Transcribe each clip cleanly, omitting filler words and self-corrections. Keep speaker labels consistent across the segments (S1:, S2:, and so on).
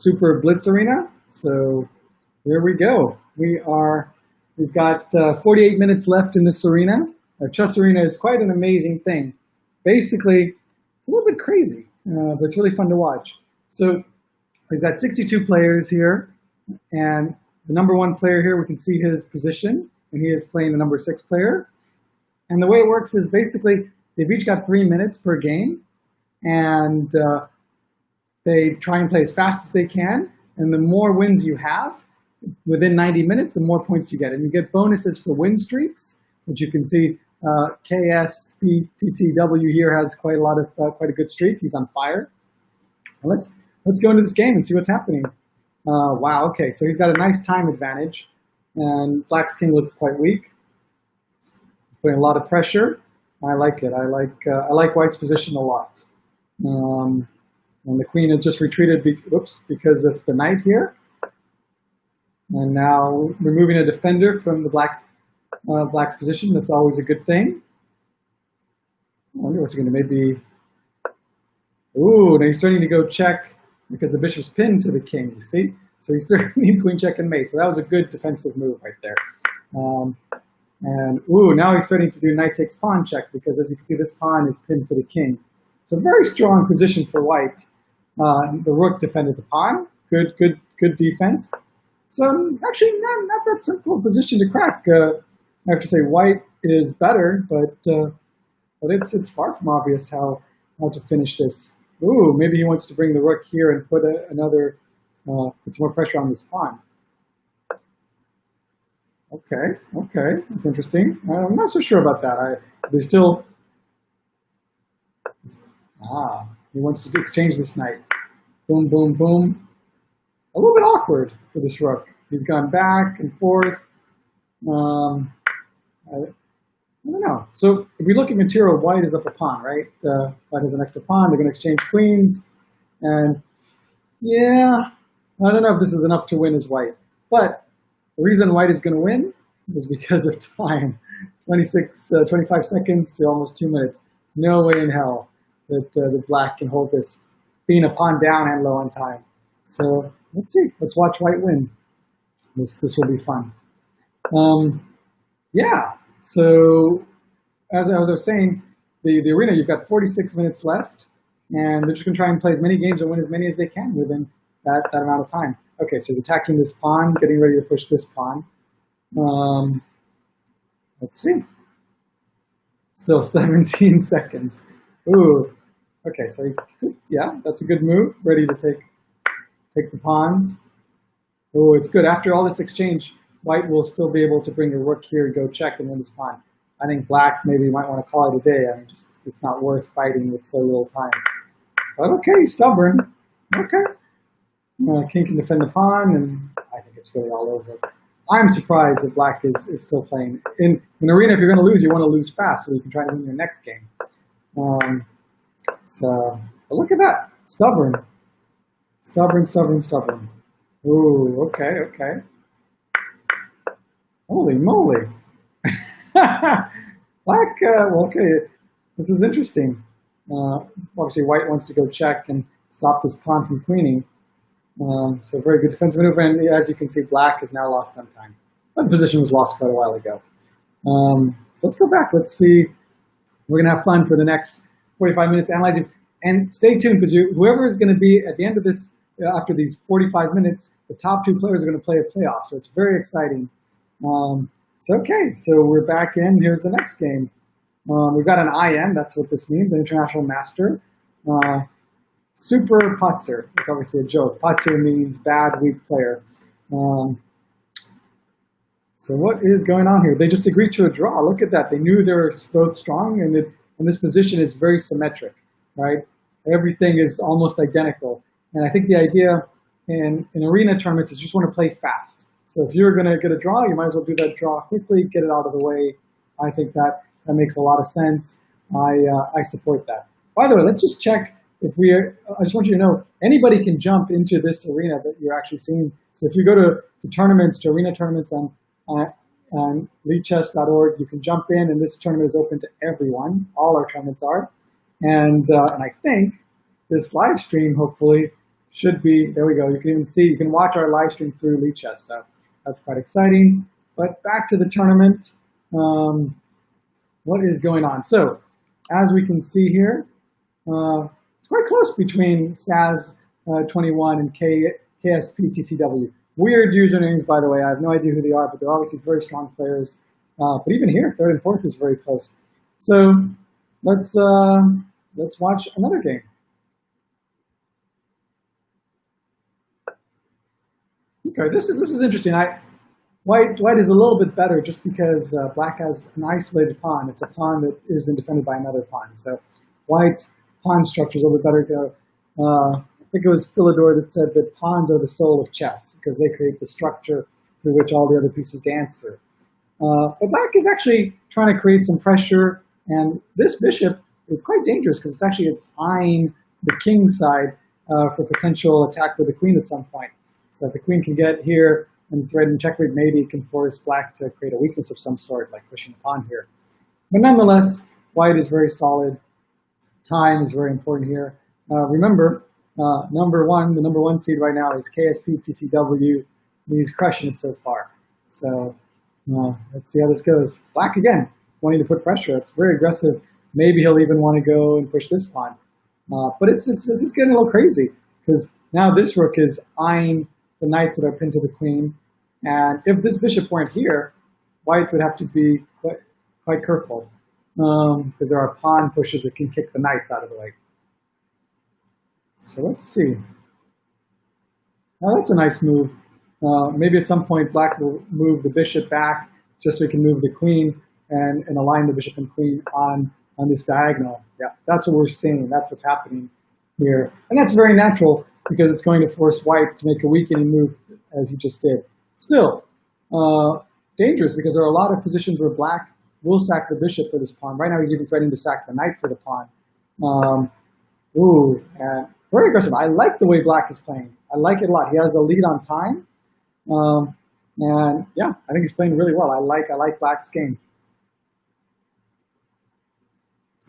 S1: SuperBlitz arena. So here we go. We've got 48 minutes left in this arena. A chess arena is quite an amazing thing. Basically, it's a little bit crazy, but it's really fun to watch. So we've got 62 players here, and the number 1 player here, we can see his position, and he is playing the number 6 player. And the way it works is basically they've each got 3 minutes per game, and they try and play as fast as they can. And the more wins you have within 90 minutes, the more points you get. And you get bonuses for win streaks, which you can see KSPTTW here has quite a good streak. He's on fire. And let's go into this game and see what's happening. Wow, okay, so he's got a nice time advantage, and Black's king looks quite weak. He's putting a lot of pressure. I like it. I like White's position a lot. And the queen had just retreated because of the knight here. And now removing a defender from the Black's position. That's always a good thing. I wonder what's going to maybe. Ooh, now he's starting to go check because the bishop's pinned to the king, you see? So he's starting queen check and mate. So that was a good defensive move right there. And ooh, now he's starting to do knight takes pawn check because, as you can see, this pawn is pinned to the king. So a very strong position for White. The rook defended the pawn. Good defense. So actually not that simple a position to crack. I have to say White is better, but it's far from obvious how to finish this. Ooh, maybe he wants to bring the rook here and put put some more pressure on this pawn. Okay, that's interesting. I'm not so sure about that. He wants to exchange this knight. Boom, boom, boom. A little bit awkward for this rook. He's gone back and forth. I don't know. So if we look at material, White is up a pawn, right? White has an extra pawn. They're going to exchange queens. And yeah, I don't know if this is enough to win as White. But the reason White is going to win is because of time. 25 seconds to almost 2 minutes. No way in hell that the Black can hold this, being a pawn down and low on time. So let's see. Let's watch White win. This will be fun. Yeah. So as I was saying, the arena, you've got 46 minutes left, and they're just going to try and play as many games and win as many as they can within that amount of time. Okay, so he's attacking this pawn, getting ready to push this pawn. Let's see. Still 17 seconds. Ooh. Okay, so yeah, that's a good move. Ready to take the pawns. Oh, it's good. After all this exchange, White will still be able to bring a rook here, go check, and win this pawn. I think Black maybe might want to call it a day. I mean, it's not worth fighting with so little time. But okay, stubborn. Okay. King can defend the pawn, and I think it's really all over. I'm surprised that Black is still playing. In an arena, if you're going to lose, you want to lose fast so you can try to win your next game. So, but look at that. Stubborn. Stubborn. Ooh, okay. Holy moly. Black, well, okay, this is interesting. Obviously, White wants to go check and stop this pawn from queening. So very good defensive maneuver, and as you can see, Black has now lost on time. But the position was lost quite a while ago. So let's go back. Let's see. We're going to have fun for the next 45 minutes analyzing. And stay tuned, because whoever is going to be at the end of this, after these 45 minutes, the top 2 players are going to play a playoff. So it's very exciting. So okay, so we're back in. Here's the next game. We've got an IM. That's what this means, an international master. Super Patzer. It's obviously a joke. Patzer means bad, weak player. So what is going on here? They just agreed to a draw. Look at that. They knew they were both strong, and this position is very symmetric, right? Everything is almost identical. And I think the idea in arena tournaments is you just want to play fast. So if you're going to get a draw, you might as well do that draw quickly, get it out of the way. I think that makes a lot of sense. I support that. By the way, let's just check if I just want you to know, anybody can jump into this arena that you're actually seeing. So if you go to tournaments, to arena tournaments on leadchess.org, you can jump in, and this tournament is open to everyone. All our tournaments are. And I think this live stream hopefully should be, there we go. You can even see, you can watch our live stream through Lichess, so that's quite exciting. But back to the tournament, what is going on? So, as we can see here, it's quite close between SAS21 and KSPTTW. Weird usernames, by the way. I have no idea who they are, but they're obviously very strong players. But even here, third and fourth is very close. So let's watch another game. Okay, this is interesting. White is a little bit better just because black has an isolated pawn. It's a pawn that isn't defended by another pawn. So white's pawn structure is a little bit better. I think it was Philidor that said that pawns are the soul of chess because they create the structure through which all the other pieces dance through. But black is actually trying to create some pressure, and this bishop is quite dangerous because it's eyeing the king side for potential attack with the queen at some point. So if the queen can get here and threaten checkmate, maybe it can force black to create a weakness of some sort, like pushing a pawn here. But nonetheless, white is very solid. Time is very important here. Remember, the number one seed right now is KSPTTW. He's crushing it so far. So let's see how this goes. Black again, wanting to put pressure. It's very aggressive. Maybe he'll even want to go and push this pawn. But this is getting a little crazy because now this rook is eyeing the knights that are pinned to the queen. And if this bishop weren't here, white would have to be quite careful because there are pawn pushes that can kick the knights out of the way. So let's see. Now that's a nice move. Maybe at some point black will move the bishop back just so he can move the queen and align the bishop and queen on this diagonal. Yeah, that's what we're seeing. That's what's happening here. And that's very natural because it's going to force white to make a weakening move as he just did. Still, dangerous because there are a lot of positions where black will sack the bishop for this pawn. Right now he's even threatening to sack the knight for the pawn. And very aggressive. I like the way black is playing. I like it a lot. He has a lead on time. And yeah, I think he's playing really well. I like black's game.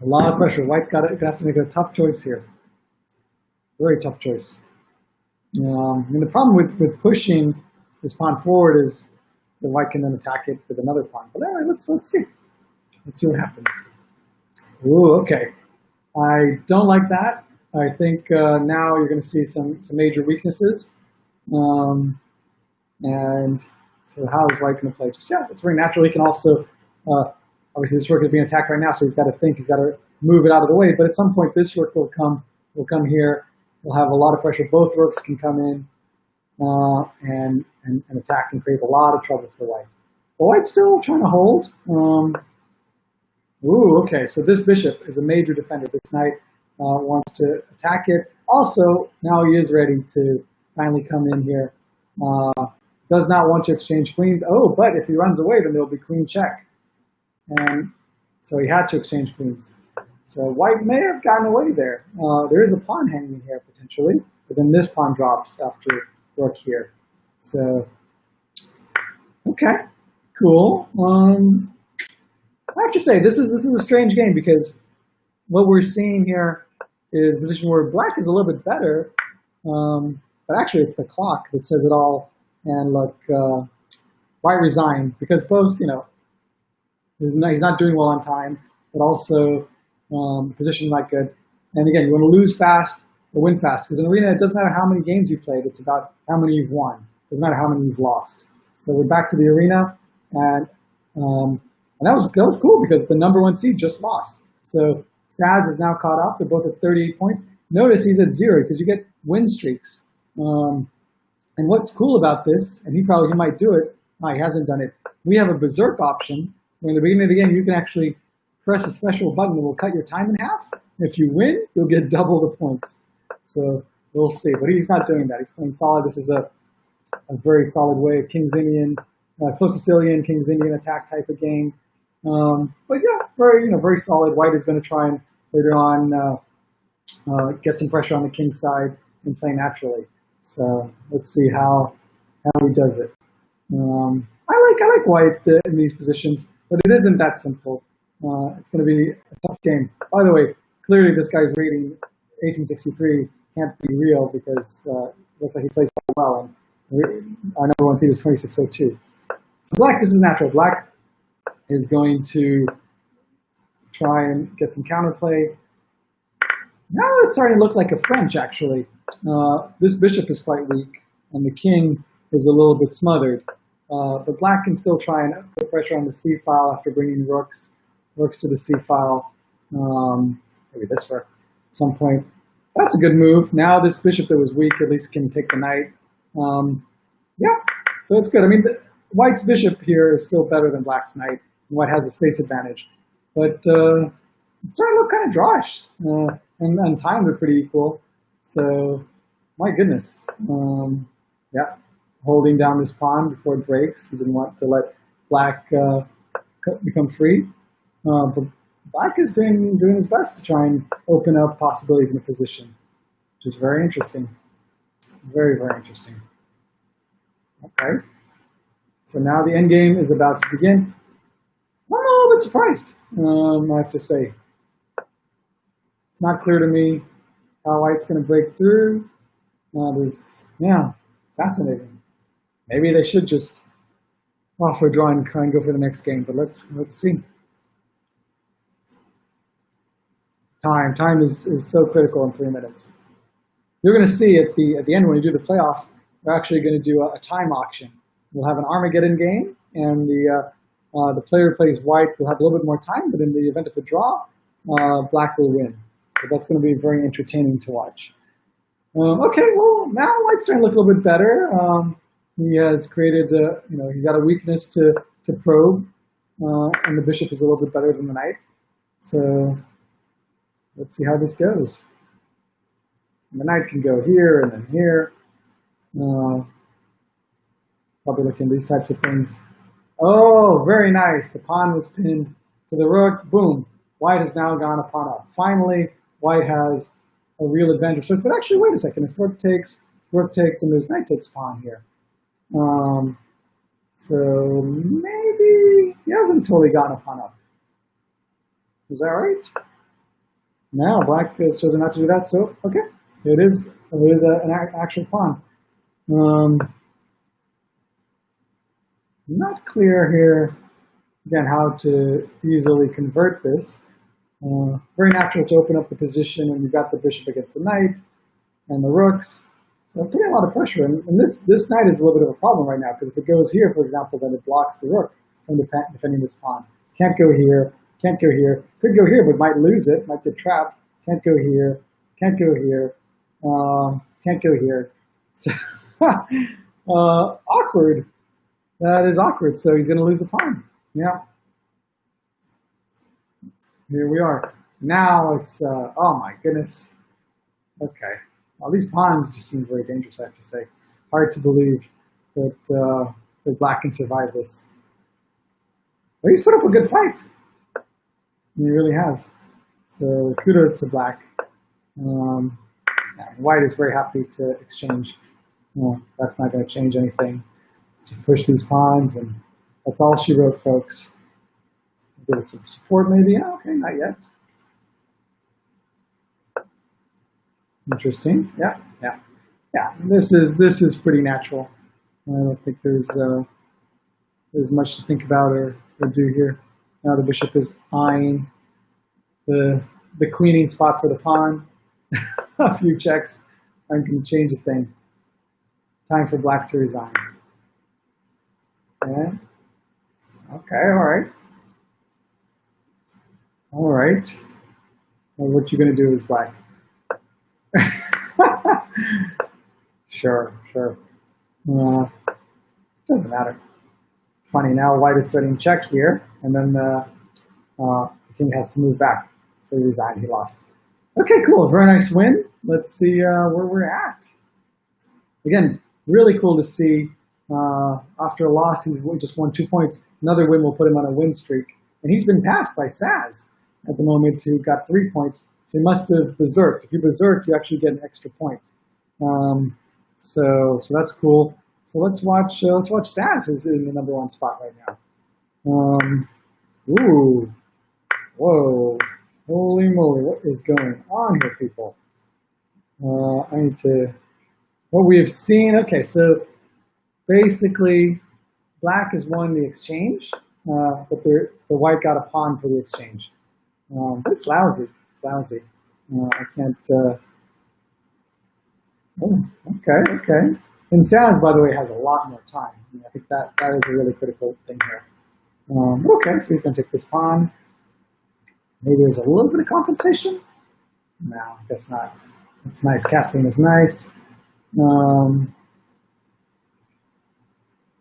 S1: A lot of pressure. White's gonna have to make a tough choice here. Very tough choice. And the problem with pushing this pawn forward is that white can then attack it with another pawn. But anyway, let's see. Let's see what happens. Ooh, okay. I don't like that. I think now you're going to see some major weaknesses. And so how is white going to play? Just, yeah, it's very natural. He can also, obviously this rook is being attacked right now, so he's got to think, he's got to move it out of the way. But at some point this rook will come here. We'll have a lot of pressure. Both rooks can come in and attack and create a lot of trouble for white. But white's still trying to hold. Ooh, okay, so this bishop is a major defender. This knight wants to attack it. Also, now he is ready to finally come in here. Does not want to exchange queens. Oh, but if he runs away, then there'll be queen check. And so he had to exchange queens. So white may have gotten away there. There is a pawn hanging here potentially, but then this pawn drops after rook here. So, okay, cool. I have to say this is a strange game because what we're seeing here is a position where black is a little bit better, but actually it's the clock that says it all. And look, white resigned because both, he's not doing well on time, but also position not good. And again, you want to lose fast or win fast because in arena it doesn't matter how many games you played; it's about how many you've won. It doesn't matter how many you've lost. So we're back to the arena, and that was cool because the number one seed just lost. So Saz is now caught up. They're both at 38 points. Notice he's at 0 because you get win streaks. And what's cool about this, and he might do it. He hasn't done it. We have a berserk option where in the beginning of the game you can actually press a special button that will cut your time in half. If you win, you'll get double the points. So we'll see. But he's not doing that. He's playing solid. This is a very solid way of King's Indian, close Sicilian, King's Indian attack type of game. But yeah, very solid. White is going to try and later on get some pressure on the king side and play naturally. So let's see how he does it. I like white in these positions, but it isn't that simple. It's going to be a tough game. By the way, clearly this guy's rating 1863 can't be real because looks like he plays quite well. And our number one seed is 2602. So black, this is natural. Black is going to try and get some counterplay. Now it's starting to look like a French, actually. This bishop is quite weak, and the king is a little bit smothered. But black can still try and put pressure on the c file after bringing rooks to the c file. Maybe this for at some point. That's a good move. Now this bishop that was weak at least can take the knight. Yeah, so it's good. I mean, white's bishop here is still better than black's knight. White has a space advantage. But it's starting to look kind of drawish. And time they're pretty equal. So, my goodness. Yeah, holding down this pawn before it breaks. He didn't want to let black become free. But black is doing his best to try and open up possibilities in the position, which is very interesting. Very, very interesting. Okay. So now the endgame is about to begin. I'm a little bit surprised, I have to say. It's not clear to me how white's going to break through. Yeah, fascinating. Maybe they should just offer a draw and try and go for the next game, but let's see. Time is so critical in 3 minutes. You're going to see at the end when you do the playoff, we're actually going to do a time auction. We'll have an Armageddon game, and the player who plays white will have a little bit more time, but in the event of a draw, black will win. So that's going to be very entertaining to watch. Okay, well, now white's starting to look a little bit better. He has created, he got a weakness to probe, and the bishop is a little bit better than the knight. So let's see how this goes. And the knight can go here and then here. Probably looking at these types of things. Oh, very nice. The pawn was pinned to the rook. Boom. White has now gone a pawn up. Finally, white has a real advantage. But actually, wait a second. If rook takes, and there's knight takes pawn here. So maybe he hasn't totally gotten a pawn up. Is that right? No, black has chosen not to do that. So, okay. It is an actual pawn. Not clear here, again, how to easily convert this. Very natural to open up the position, and you've got the bishop against the knight and the rooks. So I'm putting a lot of pressure. And this knight is a little bit of a problem right now, because if it goes here, for example, then it blocks the rook from defending this pawn. Can't go here, can't go here. Could go here, but might lose it, might get trapped. Can't go here, can't go here, can't go here. So, awkward. That is awkward, so he's going to lose the pawn. Yeah. Here we are. Now it's, oh my goodness. Okay. Well, these pawns just seem very dangerous, I have to say. Hard to believe that, that black can survive this. But he's put up a good fight. He really has. So kudos to black. Yeah, white is very happy to exchange. Well, that's not going to change anything. Just push these pawns, and that's all she wrote, folks. Give it some support, maybe. Oh, okay, not yet. Interesting. Yeah. This is pretty natural. I don't think there's much to think about or do here. Now the bishop is eyeing the queening spot for the pawn. A few checks aren't going to change a thing. Time for black to resign. Okay, all right. Well, what you're going to do is black. Sure. Doesn't matter. It's funny, now white is threatening check here, and then the king has to move back. So he resigned, he lost. Okay, cool, very nice win. Let's see where we're at. Again, really cool to see. After a loss, he's just won 2 points. Another win will put him on a win streak. And he's been passed by Saz at the moment, who got 3 points. So he must have berserked. If you berserk, you actually get an extra point. So that's cool. So let's watch Saz, who's in the #1 spot right now. Ooh, whoa, holy moly, what is going on here, people? I need to, what we have seen, okay, so basically black has won the exchange, but the white got a pawn for the exchange. But it's lousy, it's lousy. I can't, oh, okay. And Saz, by the way, has a lot more time. I think that is a really critical thing here. Okay, so he's going to take this pawn. Maybe there's a little bit of compensation. No, I guess not. It's nice. Castling is nice.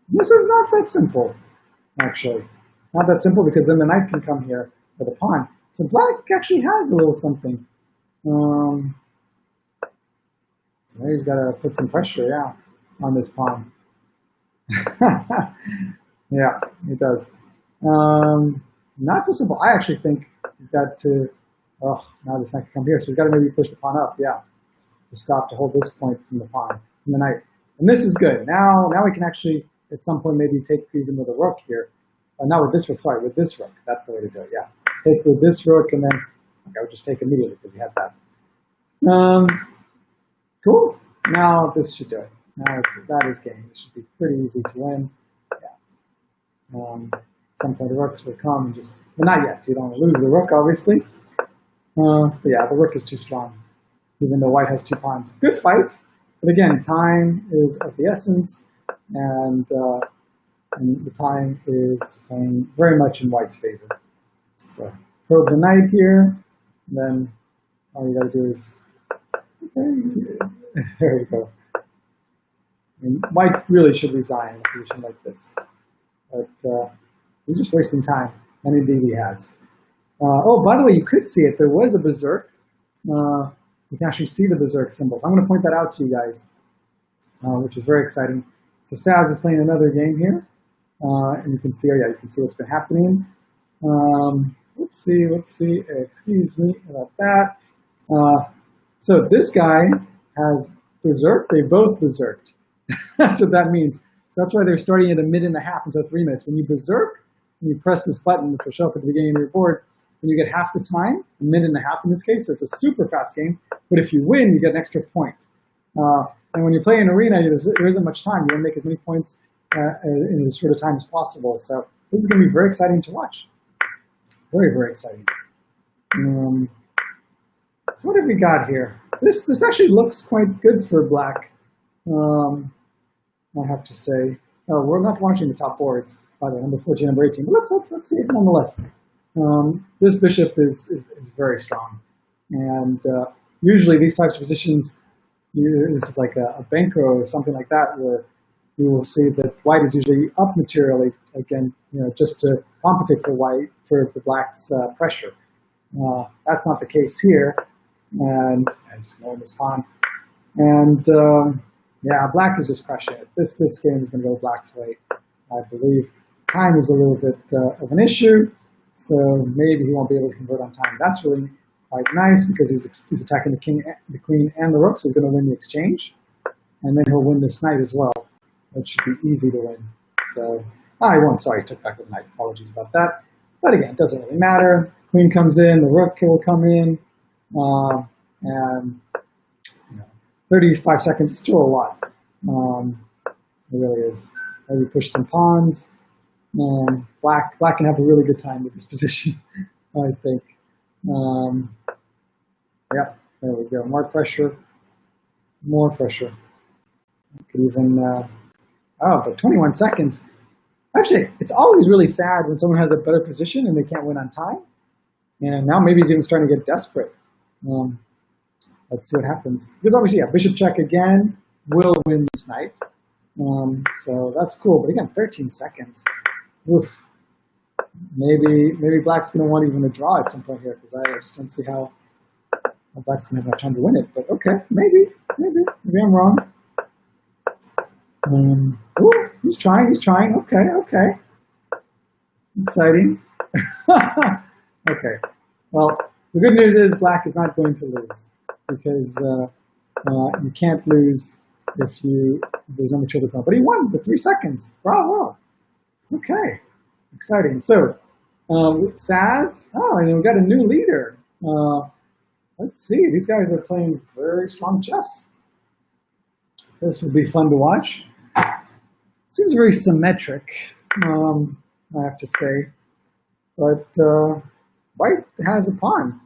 S1: This is not that simple, actually. Not that simple because then the knight can come here with a pawn. So black actually has a little something. So now he's got to put some pressure, yeah, on this pawn. Yeah, he does. Not so simple. I actually think he's got to, oh, now this knight can come here. So he's got to maybe push the pawn up, yeah, to stop, to hold this point from the pawn, from the knight. And this is good. Now we can actually, at some point, maybe take even with a rook here. Not with this rook, sorry, with this rook. That's the way to do it, yeah. Take with this rook, and then okay, I would just take immediately because he had that. Cool. Now this should do it. Now that is game. It should be pretty easy to win. Yeah. At some point the rooks will come and just, well, not yet. You don't want to lose the rook, obviously. But yeah, the rook is too strong, even though white has two pawns. Good fight, but again, time is of the essence, and the time is playing very much in white's favor. So probe the knight here, and then all you got to do is, okay, there we go. I mean, white really should resign in a position like this, but he's just wasting time, and indeed he has. Oh, by the way, you could see it. There was a berserk. You can actually see the berserk symbols. I'm going to point that out to you guys, which is very exciting. So Saz is playing another game here. And you can see, oh yeah, you can see what's been happening. Whoopsie, excuse me about that. So this guy has berserk. They both berserked. That's what that means. So that's why they're starting at a minute and a half instead of 3 minutes. When you berserk, and you press this button, which will show up at the beginning of your board, and you get half the time, a minute and a half in this case, so it's a super fast game. But if you win, you get an extra point. And when you play an arena, there isn't much time. You want to make as many points in as short a time as possible. So this is going to be very exciting to watch. Very, very exciting. So what have we got here? This actually looks quite good for black, I have to say. Oh, we're not watching the top boards, by the way, number 14, number 18. But let's see it nonetheless. This bishop is very strong. And usually these types of positions, this is like a banco or something like that, where you will see that white is usually up materially, again, just to compensate for the black's pressure. That's not the case here, and I just know this pawn. And yeah, black is just crushing it. This game is going to go black's way, I believe. Time is a little bit of an issue, so maybe he won't be able to convert on time. That's really quite nice because he's attacking the king, the queen, and the rook, so he's going to win the exchange, and then he'll win this knight as well. It should be easy to win. So, I won't, sorry, took back the knight. Apologies about that. But again, it doesn't really matter. Queen comes in, the rook will come in, and 35 seconds is still a lot. It really is. Maybe push some pawns. Black can have a really good time with this position, I think. Yep, there we go. More pressure. More pressure. Could even, but 21 seconds. Actually, it's always really sad when someone has a better position and they can't win on time. And now maybe he's even starting to get desperate. Let's see what happens. Because obviously, yeah, bishop check again will win this knight. So that's cool. But again, 13 seconds. Oof. Maybe black's going to want even a draw at some point here because I just don't see how black's going to have enough time to win it. But okay, maybe I'm wrong. Ooh, he's trying. Okay. Exciting. Okay. Well, the good news is black is not going to lose because you can't lose if there's no mature to. But he won with 3 seconds. Bravo. Okay. Exciting. So, Saz. Oh, and we got a new leader. Let's see. These guys are playing very strong chess. This will be fun to watch. Seems very symmetric, I have to say. But white has a pawn.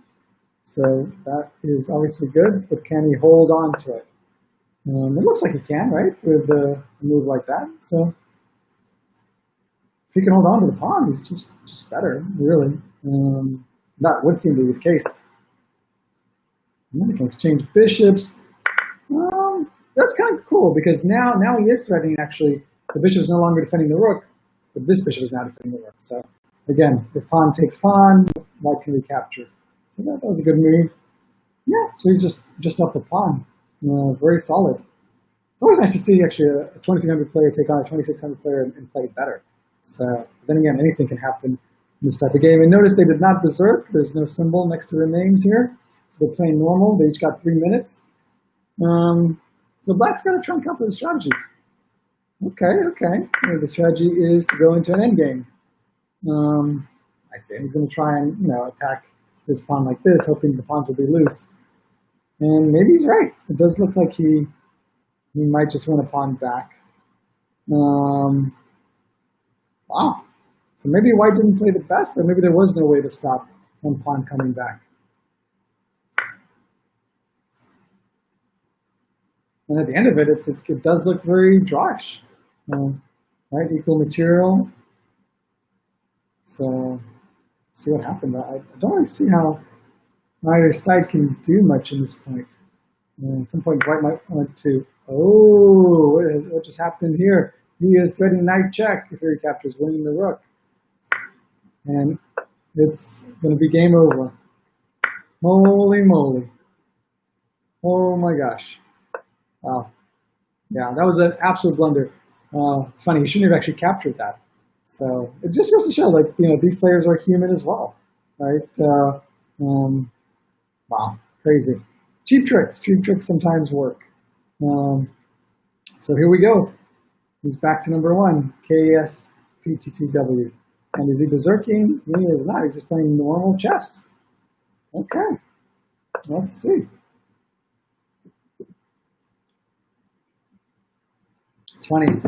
S1: So that is obviously good, but can he hold on to it? It looks like he can, right, with a move like that. So if he can hold on to the pawn, he's just better, really. That would seem to be the case. And then he can exchange bishops. That's kind of cool because now he is threatening, actually. The bishop is no longer defending the rook, but this bishop is now defending the rook. So again, if pawn takes pawn, white can recapture. So that was a good move. Yeah, so he's just up a pawn. Very solid. It's always nice to see actually a 2300 player take on a 2600 player and play better. So then again, anything can happen in this type of game. And notice they did not berserk. There's no symbol next to their names here. So they're playing normal. They each got 3 minutes. So black's got to try and come up with a strategy. Okay. The strategy is to go into an endgame. I see. He's going to try and attack this pawn like this, hoping the pawns will be loose. And maybe he's right. It does look like he might just win a pawn back. Wow. So maybe white didn't play the best, but maybe there was no way to stop one pawn coming back. And at the end of it, it does look very drawish. Right? Equal material. So let's see what happened. I don't really see how either side can do much in this point. At some point, white might want to. Oh, what just happened here? He is threatening knight check if he recaptures, winning the rook. And it's going to be game over. Holy moly. Oh my gosh. Wow. Yeah, that was an absolute blunder. It's funny, he shouldn't have actually captured that. So it just goes to show, like, these players are human as well, right? Wow, crazy. Cheap tricks sometimes work. So here we go. He's back to number 1, KSPTTW. And is he berserking? He is not. He's just playing normal chess. Okay, let's see. It's funny.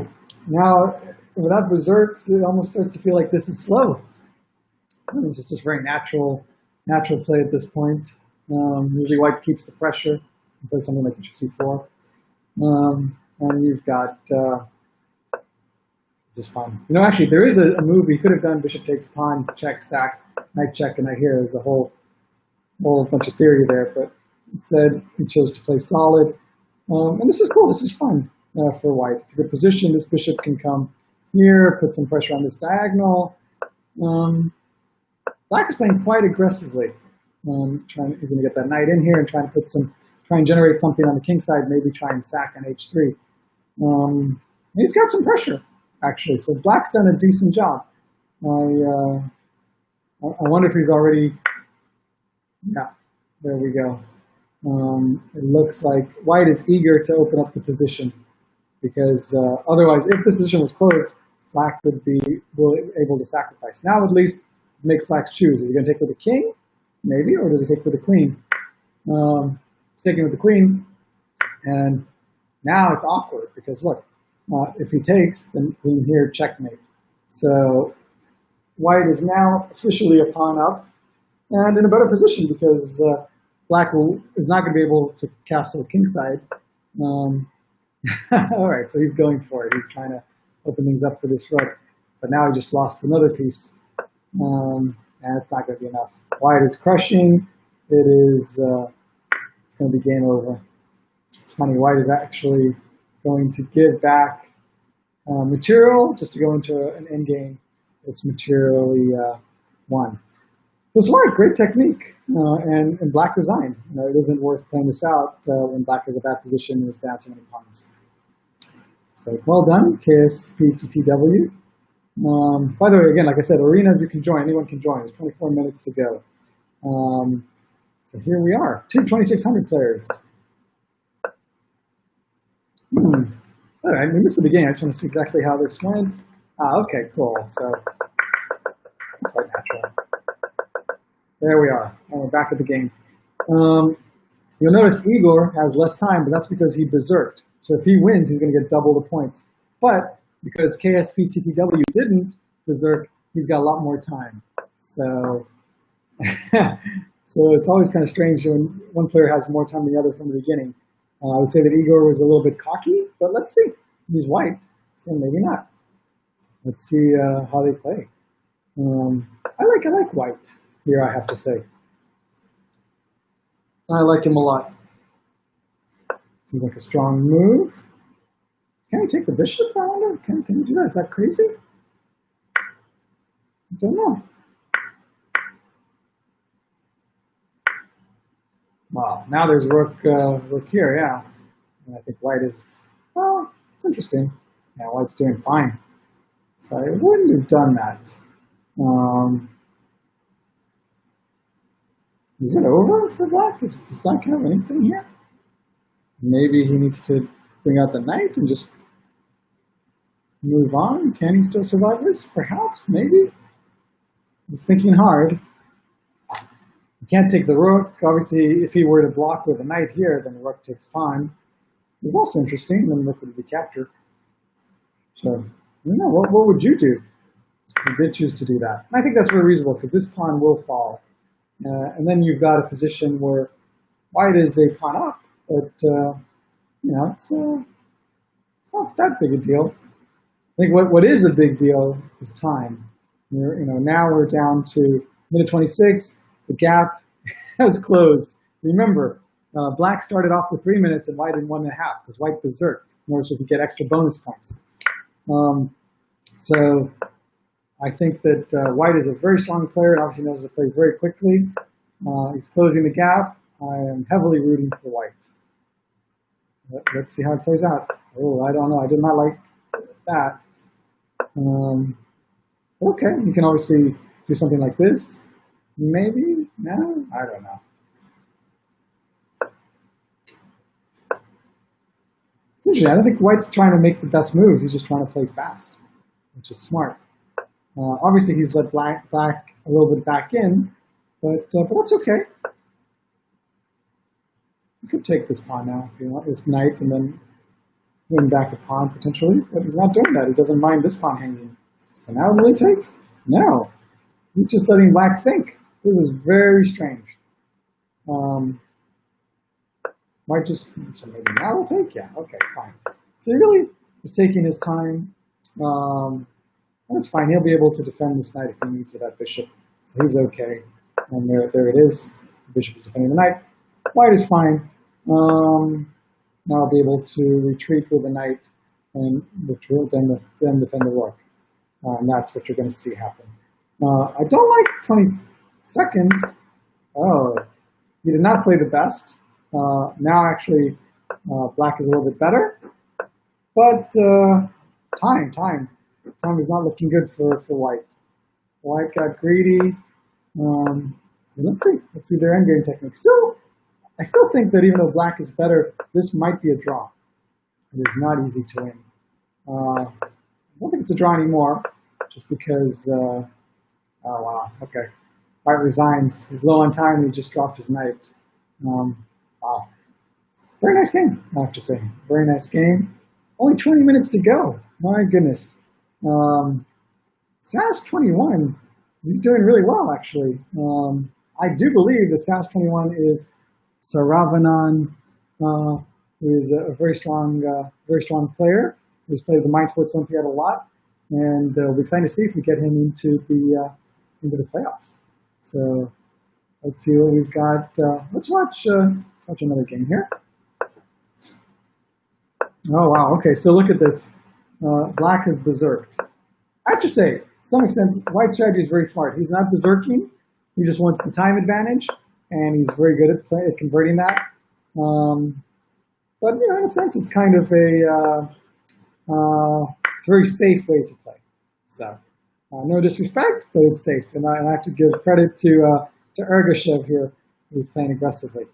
S1: Now, without berserks, it almost starts to feel like this is slow. This is just very natural play at this point. Usually white keeps the pressure and plays something like bishop c4. And you've got, this is fun. Actually, there is a move he could have done, bishop takes pawn, check, sack, knight check, and knight here. There's a whole bunch of theory there, but instead he chose to play solid. And this is cool, this is fun for white. It's a good position. This bishop can come here, put some pressure on this diagonal. Black is playing quite aggressively. He's going to get that knight in here and try and generate something on the king side, maybe try and sack on h3. He's got some pressure, actually. So black's done a decent job. I wonder if he's already, yeah, there we go. It looks like white is eager to open up the position because otherwise, if this position was closed, black would be able to sacrifice. Now, at least, it makes black choose. Is he going to take with the king, maybe, or does he take with the queen? He's taking with the queen, and now it's awkward because look, if he takes, then queen here, checkmate. So white is now officially a pawn up and in a better position because black is not going to be able to castle kingside. All right, so he's going for it. He's trying to open things up for this rook, but now he just lost another piece, and it's not going to be enough. White is crushing. It is. It's going to be game over. It's funny. White is actually going to give back material just to go into an endgame. It's materially won. This is white, great technique, and black resigned. It isn't worth playing this out when black has a bad position and is down so many pawns. So well done, KSPTTW. By the way, again, like I said, arenas you can join. Anyone can join. There's 24 minutes to go. So here we are, 2600 players. All right, we missed the beginning. I just want to see exactly how this went. Okay, cool. So that's quite natural. There we are, and we're back at the game. You'll notice Igor has less time, but that's because he berserked. So if he wins, he's going to get double the points. But because KSPTTW didn't berserk, he's got a lot more time. So, so it's always kind of strange when one player has more time than the other from the beginning. I would say that Igor was a little bit cocky, but let's see. He's white, so maybe not. Let's see how they play. I like white here, I have to say. I like him a lot. Seems like a strong move. Can he take the bishop? I wonder. Can he do that? Is that crazy? I don't know. Wow, now there's rook here, yeah. And I think white is, well, it's interesting. Yeah, white's doing fine. So I wouldn't have done that. Is it over for black? Does black have anything here? Maybe he needs to bring out the knight and just move on. Can he still survive this? Perhaps, maybe. He's thinking hard. He can't take the rook. Obviously, if he were to block with a knight here, then the rook takes pawn. It's also interesting. Then the rook would be captured. So, I don't know. What would you do? He did choose to do that. And I think that's very reasonable because this pawn will fall. And then you've got a position where white is a pawn up, but you know, it's not that big a deal. I think what is a big deal is time. Now we're down to minute 26. The gap has closed. Remember, black started off with 3 minutes and white in 1.5 because white berserked in order so he could get extra bonus points. So I think that white is a very strong player and obviously knows how to play very quickly. He's closing the gap. I am heavily rooting for white. Let's see how it plays out. Oh, I don't know. I did not like that. Okay, you can obviously do something like this. Maybe? No? I don't know. It's interesting. I don't think white's trying to make the best moves. He's just trying to play fast, which is smart. Obviously, he's let black a little bit back in, but that's okay. You could take this pawn now if you want, this knight, and then win back a pawn potentially, but he's not doing that. He doesn't mind this pawn hanging. So now will he take? No. He's just letting black think. This is very strange. Might just, so maybe now we'll take? Yeah, okay, fine. So he really is taking his time. That's fine. He'll be able to defend this knight if he needs with that bishop. So he's okay. And there it is. The bishop is defending the knight. White is fine. Now I'll be able to retreat with the knight, and which will then defend the rook. And that's what you're going to see happen. I don't like 20 seconds. Oh, he did not play the best. Now actually, black is a little bit better. But time is not looking good for white. White got greedy. Let's see their endgame technique. I still think that even though black is better, this might be a draw. It is not easy to win. I don't think it's a draw anymore, just because, oh wow, okay. White resigns. He's low on time, he just dropped his knight. Wow. Very nice game, I have to say. Very nice game. Only 20 minutes to go. My goodness. SAS21, he's doing really well, actually. I do believe that SAS21 is Saravanan, who is a very strong player. He's played the Mind Sports Olympiad a lot, and we're excited to see if we get him into the playoffs. So let's see what we've got. Let's watch another game here. Oh wow! Okay, so look at this. Black has berserked. I have to say, to some extent, white's strategy is very smart. He's not berserking. He just wants the time advantage, and he's very good at converting that. But in a sense, it's kind of it's a very safe way to play. So no disrespect, but it's safe, and I have to give credit to Ergashev here, who's playing aggressively.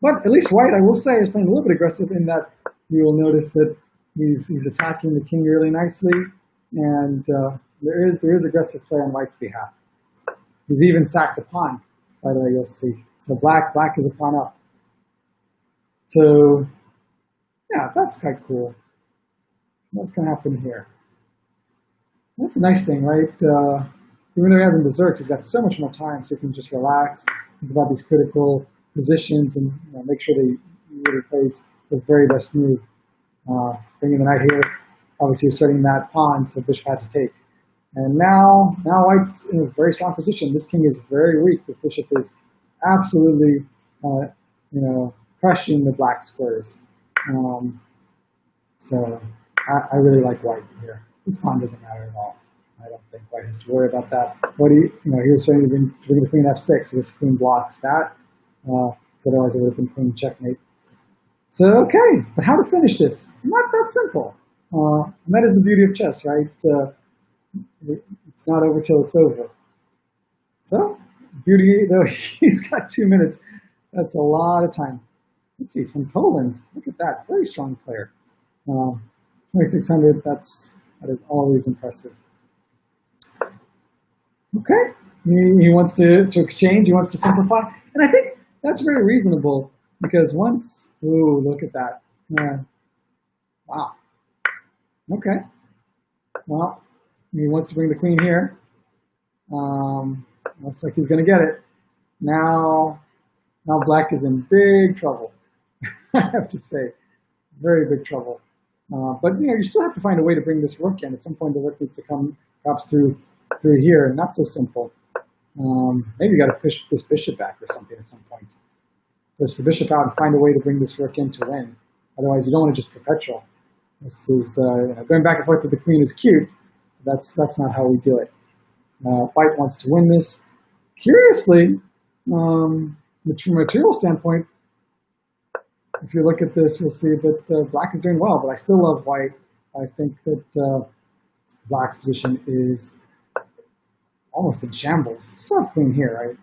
S1: But at least white, I will say, is playing a little bit aggressive in that you will notice that he's attacking the king really nicely, and there is aggressive play on white's behalf. He's even sacked a pawn. By the way, you'll see. So black is a pawn up. So yeah, that's quite cool. What's going to happen here? That's a nice thing, right? Even though he hasn't berserked, he's got so much more time, so he can just relax, think about these critical positions, and make sure that he really plays the very best move. Bringing the knight here, obviously he's threatening that pawn, so bishop had to take. And now white's in a very strong position. This king is very weak. This bishop is absolutely, crushing the black squares. So I really like white here. This pawn doesn't matter at all. I don't think white has to worry about that. But he was trying to bring the queen f6, so this queen blocks that. So otherwise it would have been queen checkmate. So okay, but how to finish this? Not that simple. And that is the beauty of chess, right? It's not over till it's over. So beauty, though, he's got 2 minutes. That's a lot of time. Let's see, from Poland. Look at that, very strong player. 2600. That is always impressive. Okay, he wants to exchange. He wants to simplify, and I think that's very reasonable because once, ooh, look at that. Wow. Okay. Well, he wants to bring the queen here. Looks like he's going to get it. Now black is in big trouble. I have to say, very big trouble. But you still have to find a way to bring this rook in. At some point, the rook needs to come perhaps through here. Not so simple. Maybe you got to push this bishop back or something at some point. Push the bishop out and find a way to bring this rook in to win. Otherwise, you don't want to just perpetual. This is going back and forth with the queen is cute. That's not how we do it. White wants to win this. Curiously, from a material standpoint, if you look at this, you'll see that black is doing well, but I still love white. I think that black's position is almost in shambles. Still have queen here, right?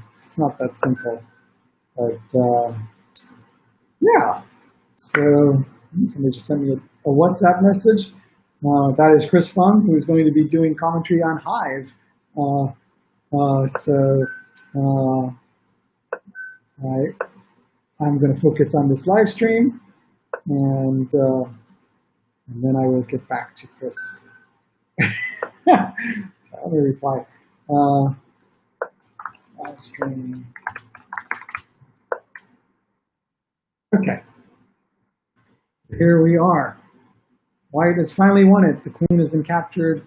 S1: It's not that simple. But yeah, so somebody just sent me a WhatsApp message. That is Chris Fung, who is going to be doing commentary on Hive. I'm going to focus on this live stream, and then I will get back to Chris. So I'm going to reply. Live stream. Okay. Here we are. White has finally won it. The queen has been captured.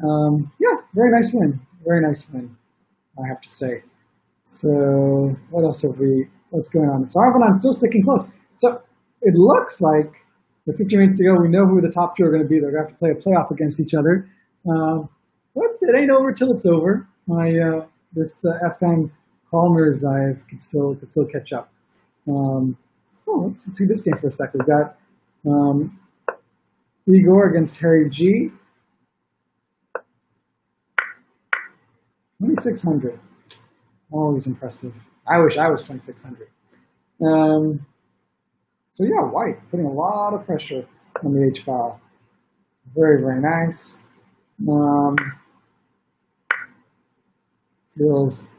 S1: Yeah, very nice win. Very nice win, I have to say. So what else have we? What's going on? So Arvanon's still sticking close. So it looks like with 15 minutes to go, we know who the top two are going to be. They're going to have to play a playoff against each other. But it ain't over till it's over. This FM Palmer's I've could still catch up. Let's see this game for a sec. We've got Igor against Harry G. 2600. Always impressive. I wish I was 2600. So yeah, white putting a lot of pressure on the H file. Very, very nice. Feels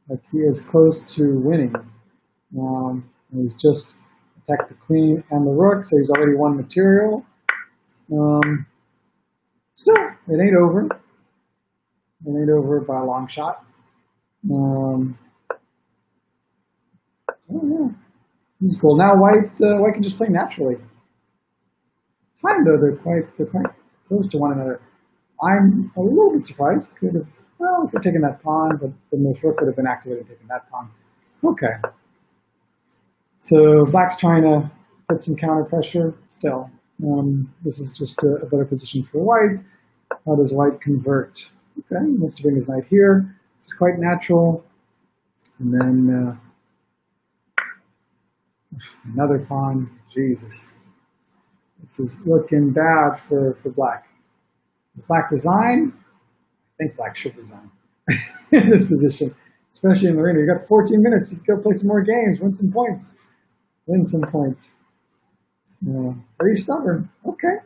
S1: like he is close to winning. And he's just attacked the queen and the rook, so he's already won material. Still, it ain't over. It ain't over by a long shot. Oh yeah, this is cool. Now white can just play naturally. Time though, they're quite close to one another. I'm a little bit surprised. Could have, well, if we're taking that pawn, but then the rook would have been activated taking that pawn. Okay. So black's trying to put some counter pressure still. This is just a better position for white. How does white convert? Okay, he wants to bring his knight here, which is quite natural. And then another pawn. Jesus. This is looking bad for black. Does black resign? I think black should resign in this position, especially in the arena. You got 14 minutes. You can go play some more games, win some points. Win some points. Very stubborn. Okay.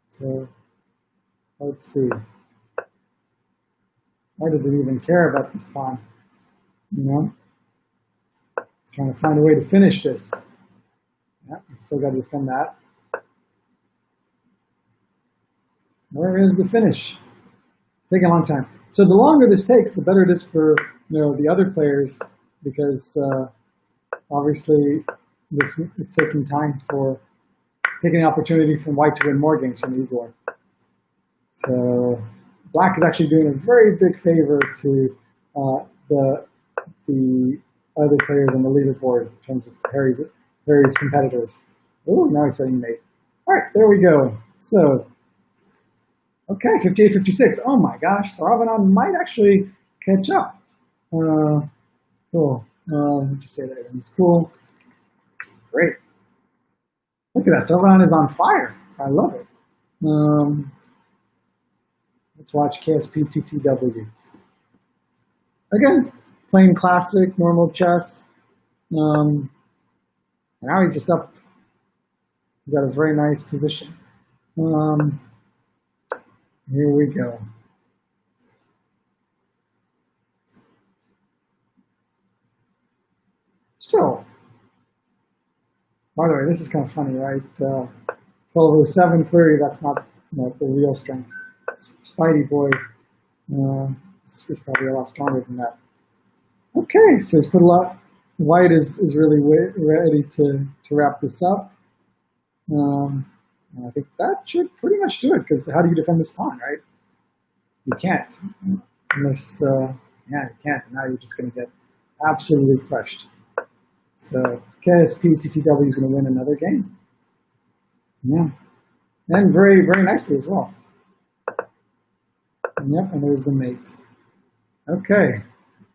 S1: So let's see. Why does it even care about this pawn? You know? It's trying to find a way to finish this. Yeah, still got to defend that. Where is the finish? It's taking a long time. So the longer this takes, the better it is for the other players, because obviously it's taking time for taking the opportunity from white to win more games from Igor. So black is actually doing a very big favor to the other players on the leaderboard in terms of Harry's competitors. Oh, now he's starting mate. All right, there we go. So, okay, 58-56. Oh my gosh, Saravanan might actually catch up. Cool. Let me just say that everything's cool. Great. Look at that. Saravanan is on fire. I love it. Let's watch KSP TTW. Again, playing classic, normal chess. And now he's just up. He's got a very nice position. Here we go. Still. By the way, this is kind of funny, right? 1207, clearly that's not the real strength. Spidey boy is probably a lot stronger than that. Okay, so he's put a lot. White is really ready to wrap this up. And I think that should pretty much do it, because how do you defend this pawn, right? You can't. Unless, yeah, you can't. And now you're just going to get absolutely crushed. So KSP TTW is going to win another game. Yeah. And very, very nicely as well. Yep, and there's the mate. Okay.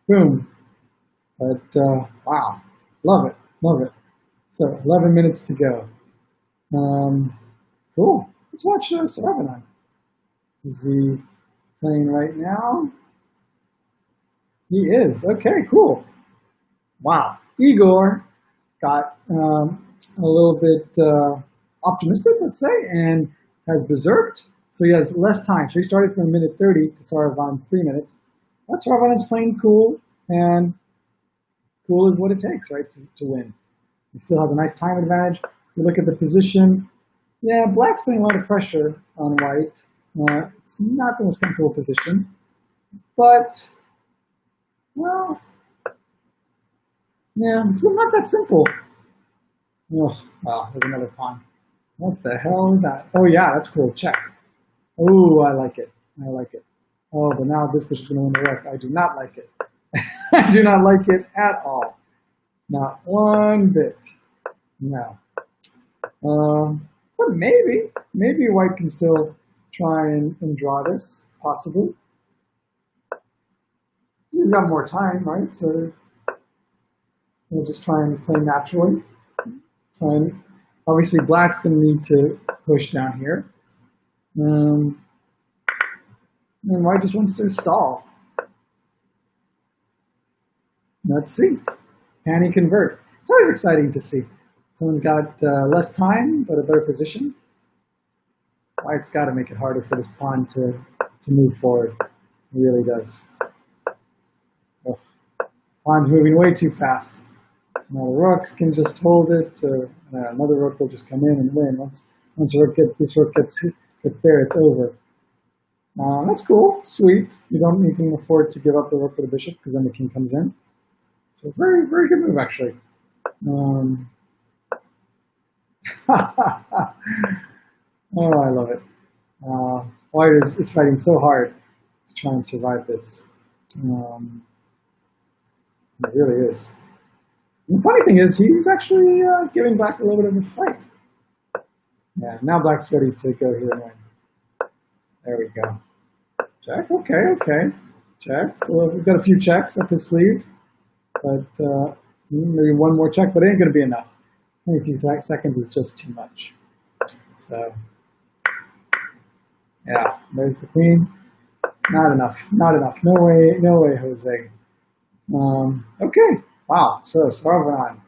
S1: Boom. But, wow. Love it. Love it. So 11 minutes to go. Cool. Let's watch Saravanan. Is he playing right now? He is. Okay, cool. Wow. Igor got a little bit optimistic, let's say, and has berserked. So he has less time. So he started from 1:30 to Saravan's 3 minutes. But Saravan's playing cool, and cool is what it takes, right, to win. He still has a nice time advantage. You look at the position. Yeah, black's putting a lot of pressure on white. It's not the most comfortable position. But, well, yeah, it's not that simple. Oh, wow, there's another pawn. What the hell is that? Oh, yeah, that's cool. Check. Oh, I like it. I like it. Oh, but now this bishop's going to win the rook. I do not like it. I do not like it at all. Not one bit. No. But maybe white can still try and draw this, possibly. He's got more time, right? So we'll just try and play naturally. Obviously, black's going to need to push down here. And white just wants to stall. Let's see. Can he convert? It's always exciting to see. Someone's got less time, but a better position. White's got to make it harder for this pawn to move forward. It really does. Oh. Pawn's moving way too fast. Now the rooks can just hold it, or another rook will just come in and win. Once this rook gets there, it's over. That's cool, sweet. You can afford to give up the rook for the bishop, because then the king comes in. So very, very good move, actually. Oh, I love it. White is fighting so hard to try and survive this. It really is. And the funny thing is, he's actually giving black a little bit of a fight. Yeah, now black's ready to go here and win. There we go. Check, okay. Check. So he's got a few checks up his sleeve. But maybe one more check, but it ain't going to be enough. 22 seconds is just too much. So, yeah, there's the queen. Not enough. No way, Jose. Okay. Wow. So, Saravanan.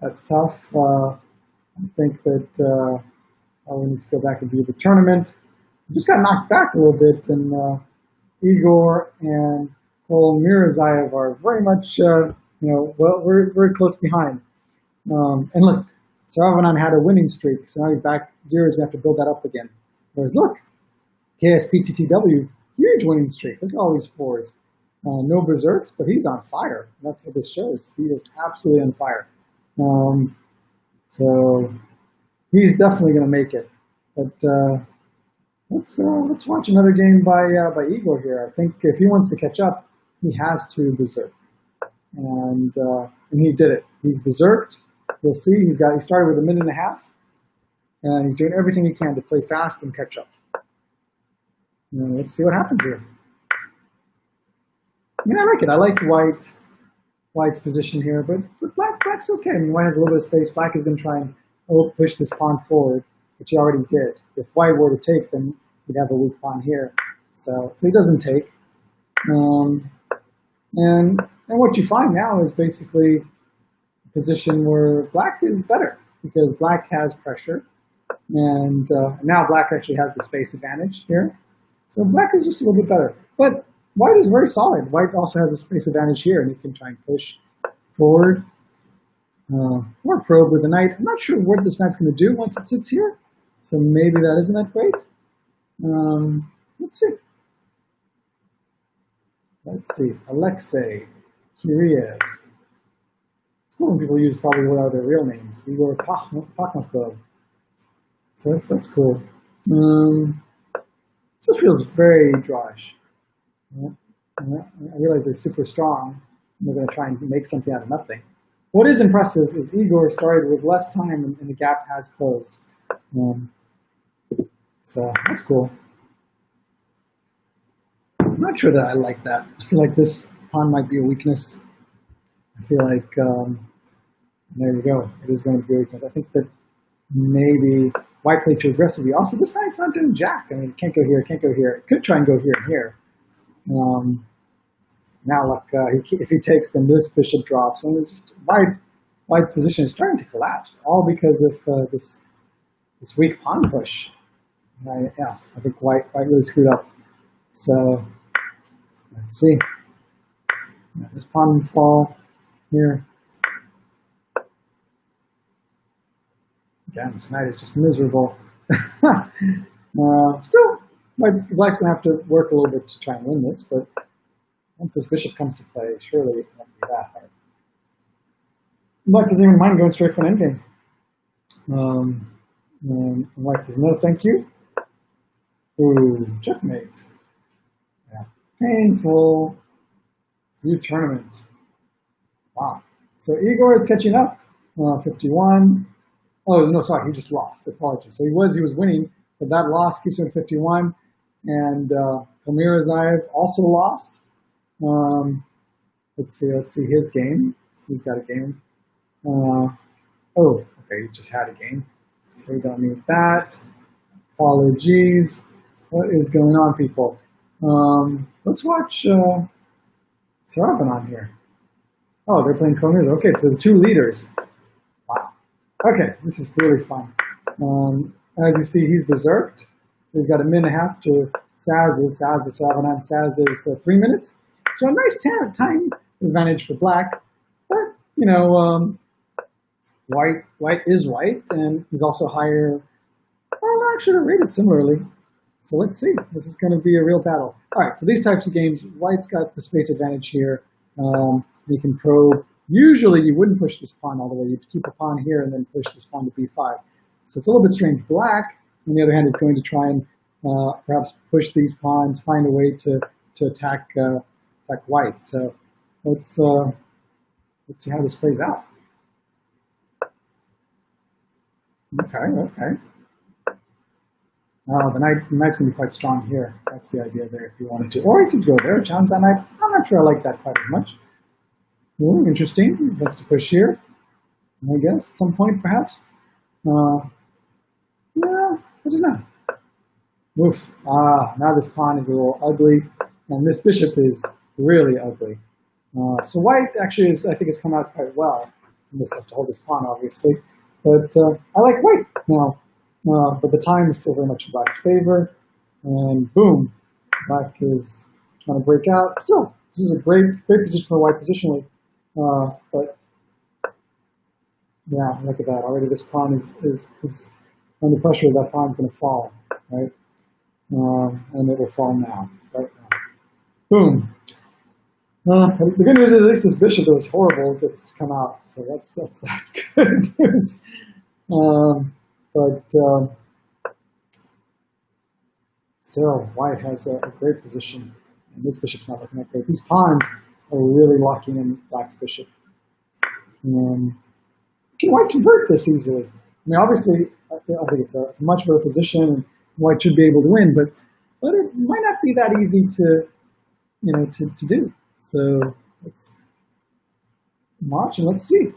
S1: That's tough. I think that we need to go back and view the tournament. We just got knocked back a little bit, and Igor and Olympiad are very much, well, we're very close behind. And look, Saravanan had a winning streak, so now he's back 0. He's going to have to build that up again. Whereas look, KSPTTW, huge winning streak. Look at all these 4s. No berserks, but he's on fire. That's what this shows. He is absolutely on fire. So he's definitely going to make it. But let's watch another game by Igor here. I think if he wants to catch up, he has to berserk, and he did it. He's berserked. You'll see he started with 1.5 minutes, and he's doing everything he can to play fast and catch up. Let's see what happens here. I mean, I like it. I like White's position here, but Black's okay. I mean, White has a little bit of space. Black is going to try and push this pawn forward, which he already did. If White were to take, then we'd have a weak pawn here. So he doesn't take. And what you find now is basically a position where Black is better because Black has pressure, and now Black actually has the space advantage here. So Black is just a little bit better. But White is very solid. White also has a space advantage here, and he can try and push forward or probe with the knight. I'm not sure what this knight's going to do once it sits here, so maybe that isn't that great. Let's see. Let's see. Alexei Kiriev. It's cool when people use probably what are their real names. Igor Pakhmakov. So that's cool. This feels very drawish. I realize they're super strong. They're going to try and make something out of nothing. What is impressive is Igor started with less time and the gap has closed. So that's cool. I'm not sure that I like that. I feel like this pawn might be a weakness. I feel like, there you go. It is going to be a weakness. I think that maybe White played too aggressively. Also, this knight's not doing jack. I mean, it can't go here, it can't go here. It could try and go here and here. Now, look, if he takes, then this bishop drops. And it's just White's position is starting to collapse, all because of this weak pawn push. I think White really screwed up. So let's see. This pawn fall here. Again, this knight is just miserable. Still, Black's going to have to work a little bit to try and win this, but once this bishop comes to play, surely it won't be that hard. Black doesn't even mind going straight for an endgame. And White says, no, thank you. Ooh, checkmate. Yeah. Painful. New tournament. Wow. So Igor is catching up. 51. Oh, no, sorry, he just lost. Apologies. So he was winning, but that loss keeps him at 51. And Olympiad also lost. Let's see his game. He's got a game. Okay, he just had a game. So we don't need that. Apologies. What is going on, people? Let's watch Saravanan here. Oh, they're playing Olympiad. Okay, so the 2 leaders. Wow. Okay, this is really fun. As you see, he's berserked. So he's got 1.5 minutes to Saz's. Saravanan Saz is 3 minutes. So a nice time advantage for Black. But, White is White, and he's also higher. Well, actually, they're rated similarly. So let's see. This is going to be a real battle. All right, so these types of games, White's got the space advantage here. He can probe. Usually, you wouldn't push this pawn all the way. You'd keep a pawn here and then push this pawn to b5. So it's a little bit strange. Black, on the other hand, is going to try and perhaps push these pawns, find a way to attack White. So let's see how this plays out. Okay. The knight's going to be quite strong here. That's the idea there if you wanted to. Or you could go there, challenge that knight. I'm not sure I like that quite as much. Ooh, interesting. He wants to push here, I guess, at some point, perhaps. Yeah, I don't know. Oof. Now this pawn is a little ugly, and this bishop is really ugly. So White actually I think has come out quite well. This has to hold this pawn, obviously. But I like White now. But the time is still very much in Black's favor. And boom, Black is trying to break out. Still, this is a great position for white positionally. But yeah, look at that. Already this pawn is under pressure. That pawn's going to fall, right? And it will fall now, right now. Boom. The good news is at least this bishop that was horrible gets to come out, so that's good news. Still, white has a great position, and this bishop's not looking that great. These pawns are really locking in black's bishop. Can white convert this easily? I mean, obviously, I think it's a much better position, and white should be able to win, but it might not be that easy to do. So let's watch and let's see.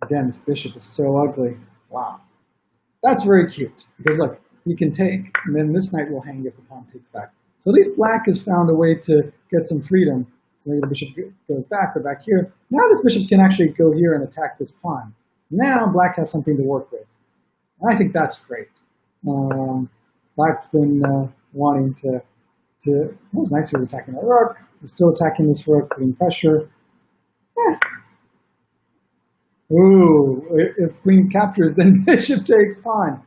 S1: Again, this bishop is so ugly. Wow. That's very cute, because look, you can take, and then this knight will hang if the pawn takes back. So at least black has found a way to get some freedom. So maybe the bishop goes back or back here. Now this bishop can actually go here and attack this pawn. Now black has something to work with. And I think that's great. Black's been wanting to, it was nice he was attacking that rook. He's still attacking this rook, putting pressure. Ooh, if queen captures, then bishop takes pawn.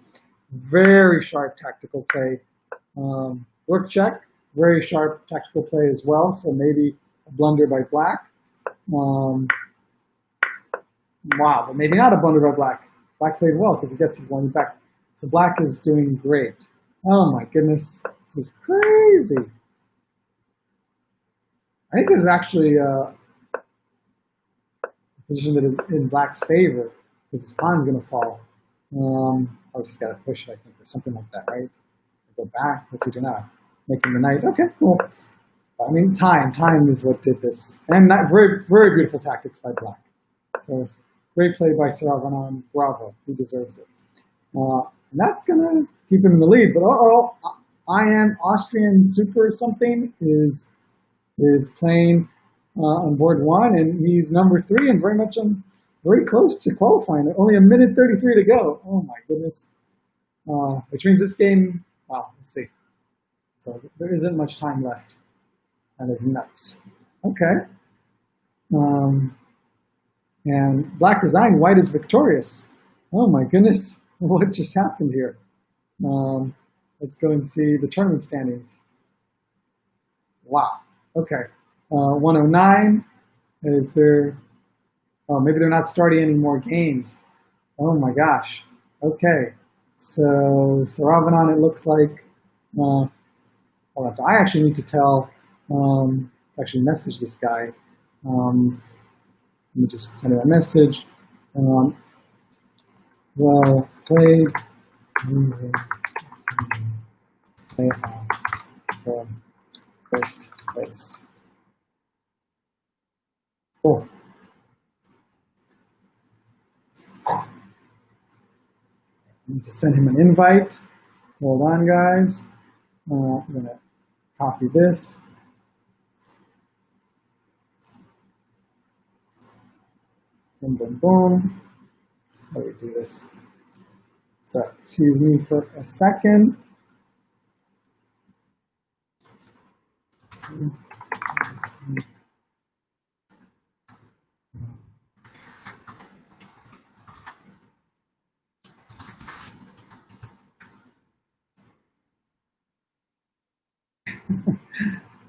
S1: Very sharp tactical play. Rook check, very sharp tactical play as well. So maybe a blunder by black. Wow, but maybe not a blunder by black. Black played well because he gets his one back. So black is doing great. Oh my goodness, this is crazy. I think this is actually a position that is in black's favor because his pawn's going to fall. He's got to push it, I think, or something like that, right? Go back. What's he do now? Making the knight. Okay, cool. I mean, time is what did this, and that very, very beautiful tactics by black. So it's great play by Saravanan. Bravo, he deserves it. And that's gonna keep him in the lead. But I am Austrian Super something is playing on board 1, and he's number 3 and very close to qualifying. Only a minute 33 to go. Oh my goodness. Which means this game, wow, let's see. So there isn't much time left. That is nuts. Okay. And black resigned, white is victorious. Oh my goodness, what just happened here? Let's go and see the tournament standings. Wow, okay. 109, is there, oh, maybe they're not starting any more games. Oh my gosh, okay. So Saravanan, it looks like, hold on, so I actually need to tell, actually message this guy. Let me just send him a message. Well played. For first place. Cool. I need to send him an invite. Hold on, guys. I'm going to copy this. Boom, boom, boom. How do we do this? So, excuse me for a second.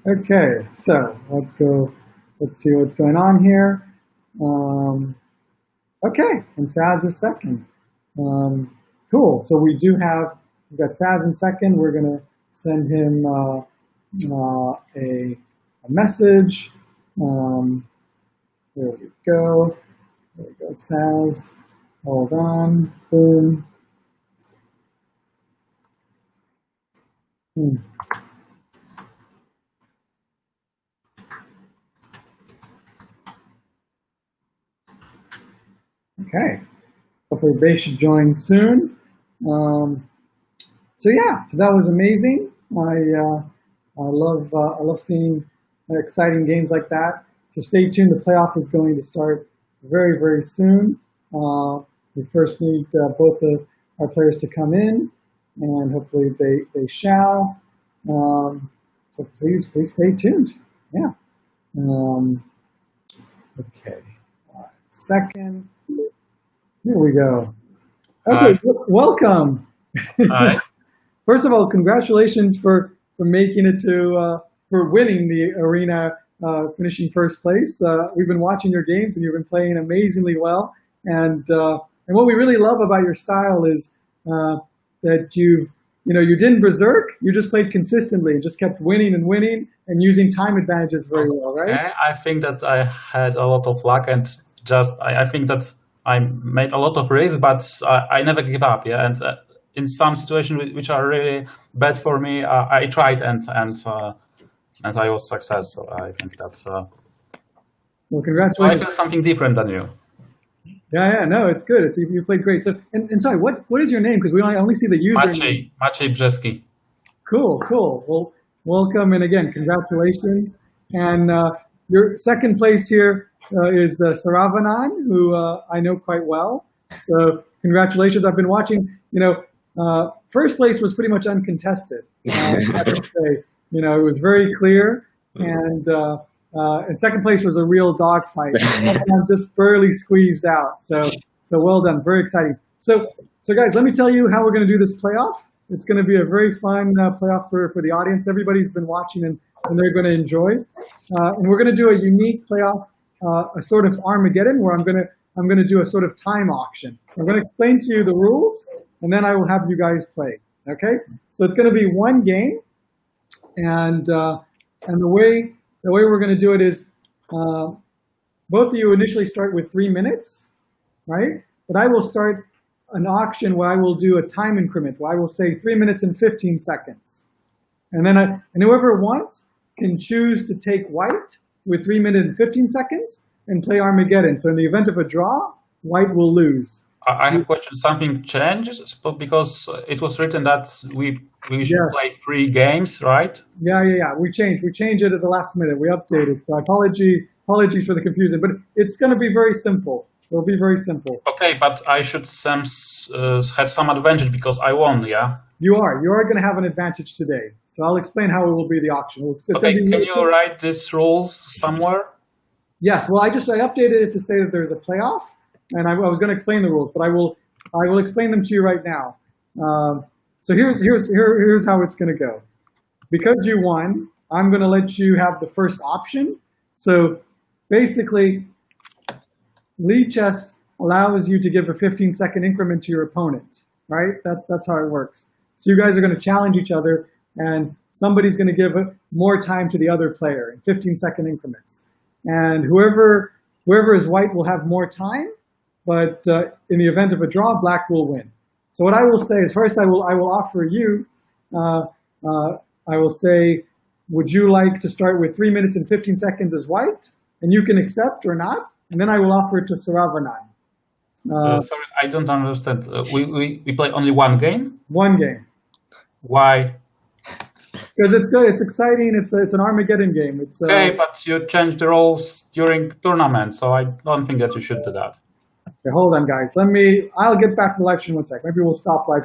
S1: Okay, so let's see what's going on here. Okay, and Saz is second. Cool, so we've got Saz in second. We're gonna send him a message. There we go. There we go, Saz. Hold on, boom. Okay, hopefully they should join soon. So yeah, so that was amazing. I love seeing exciting games like that. So stay tuned. The playoff is going to start very, very soon. We first need both our players to come in, and hopefully they shall. So please stay tuned. Yeah. Okay. Second. Here we go. Okay, welcome.
S2: Hi.
S1: First of all, congratulations for making it to for winning the arena, finishing first place. We've been watching your games, and you've been playing amazingly well. And what we really love about your style is that you didn't berserk. You just played consistently, and just kept winning and winning, and using time advantages very well, right?
S2: Okay. I think that I had a lot of luck, and I think that I made a lot of risks, but I never give up. Yeah, and in some situations which are really bad for me, I tried and I was success. So I think that's.
S1: Well, congratulations.
S2: I feel something different than you.
S1: Yeah, no, it's good. You played great. So, and sorry, what is your name? Because we only see the user.
S2: Maciej Brzeski.
S1: Cool. Well, welcome, and again, congratulations. And your second place here is the Saravanan, who I know quite well. So congratulations. I've been watching. First place was pretty much uncontested. I would say, it was very clear, and second place was a real dogfight. I'm just barely squeezed out. So well done. Very exciting. So guys, let me tell you how we're going to do this playoff. It's going to be a very fun playoff for the audience. Everybody's been watching, and they're going to enjoy. And we're going to do a unique playoff, a sort of Armageddon, where I'm going to do a sort of time auction. So I'm going to explain to you the rules, and then I will have you guys play. Okay? So it's going to be one game, and the way we're going to do it is both of you initially start with 3 minutes, right? But I will start an auction where I will do a time increment, where I will say 3 minutes and 15 seconds. And then and whoever wants can choose to take white with 3 minutes and 15 seconds and play Armageddon. So in the event of a draw, white will lose.
S2: I have a question. Something changes because it was written that we should play 3 games, right?
S1: Yeah. We changed it at the last minute. We updated. So apologies for the confusion, but it's going to be very simple. It'll be very simple.
S2: Okay, but I should have some advantage because I won, yeah?
S1: You are going to have an advantage today. So I'll explain how it will be the auction.
S2: Okay, can you write these rules somewhere?
S1: Yes, well, I updated it to say that there's a playoff, and I was going to explain the rules, but I will explain them to you right now. So here's how it's going to go. Because you won, I'm going to let you have the first option. So basically, lead chess allows you to give a 15-second increment to your opponent, right? That's how it works. So you guys are going to challenge each other, and somebody's going to give more time to the other player in 15-second increments. And whoever is white will have more time, but in the event of a draw, black will win. So what I will say is, first I will offer you, I will say, would you like to start with 3 minutes and 15 seconds as white? And you can accept or not, and then I will offer it to Saravanan.
S2: Sorry, I don't understand. We play only one game?
S1: One game.
S2: Why?
S1: Because it's good. It's exciting. It's an Armageddon game.
S2: Okay, but you changed the rules during tournament, so I don't think that you should do that.
S1: Okay, hold on, guys. I'll get back to the live stream one sec. Maybe we'll stop live